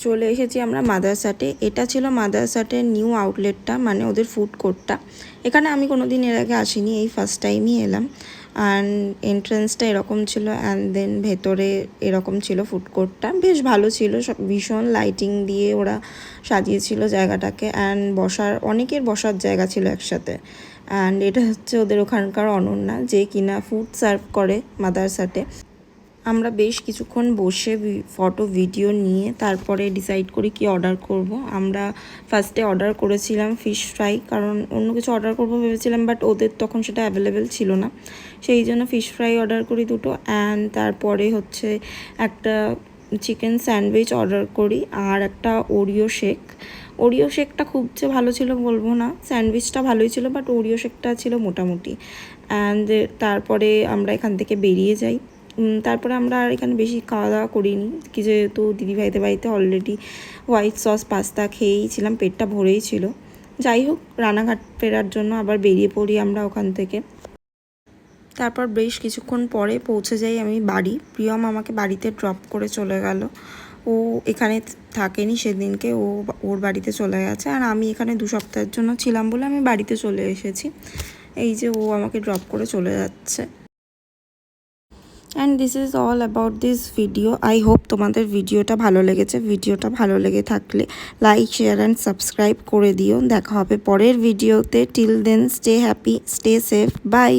চলে এসেছি আমরা মাদারসাটে। এটা ছিল মাদারসাটের নিউ আউটলেটটা, মানে ওদের ফুড কোর্টটা। এখানে আমি কোনো দিন এর আগে আসিনি, এই ফার্স্ট টাইমই এলাম। অ্যান্ড এন্ট্রান্সটা এরকম ছিল, অ্যান্ড দেন ভেতরে এরকম ছিল ফুড কোর্টটা। বেশ ভালো ছিল, সব ভীষণ লাইটিং দিয়ে ওরা সাজিয়েছিল জায়গাটাকে। অ্যান্ড অনেকের বসার জায়গা ছিল একসাথে। অ্যান্ড এটা হচ্ছে ওদের ওখানকার অনন্যা, যে কিনা ফুড সার্ভ করে মাদারসাটে। আমরা বেশ কিছুক্ষণ বসে ফটো ভিডিও নিয়ে তারপরে ডিসাইড করি কি অর্ডার করব। আমরা ফার্স্টে অর্ডার করেছিলাম ফিশ ফ্রাই, কারণ অন্য কিছু অর্ডার করব ভেবেছিলাম, বাট ওদের তখন সেটা অ্যাভেলেবেল ছিল না। সেই জন্য ফিশ ফ্রাই অর্ডার করি দুটো। অ্যান্ড তারপরে হচ্ছে একটা চিকেন স্যান্ডউইচ অর্ডার করি, আর একটা ওরিও শেকটা খুব যে ভালো ছিল বলবো না, স্যান্ডউইচটা ভালোই ছিল, বাট ওরিও শেকটা ছিল মোটামুটি। অ্যান্ড তারপরে আমরা এখান থেকে বেরিয়ে যাই। তারপরে আমরা আর এখানে বেশি খাওয়া দাওয়া করিনি, কি যেহেতু দিদিভাইদের বাড়িতে অলরেডি হোয়াইট সস পাস্তা খেয়েই ছিলাম, পেটটা ভরেই ছিল। যাই হোক, রানাঘাট ফেরার জন্য আবার বেরিয়ে পড়ি আমরা ওখান থেকে। তারপর বেশ কিছুক্ষণ পরে পৌঁছে যাই আমি বাড়ি। প্রিয়ম আমাকে বাড়িতে ড্রপ করে চলে গেল। ও এখানে থাকেনি সেদিনকে, ওর বাড়িতে চলে গেছে। আর আমি এখানে 2 সপ্তাহের জন্য ছিলাম বলে আমি বাড়িতে চলে এসেছি। এই যে ও আমাকে ড্রপ করে চলে যাচ্ছে। And this is all about this video. I hope তোমাদের ভিডিওটা ভালো লেগেছে। ভিডিওটা ভালো লেগে থাকলে লাইক, শেয়ার অ্যান্ড সাবস্ক্রাইব করে দিও। দেখা হবে পরের ভিডিওতে। Till then stay happy, stay safe, by.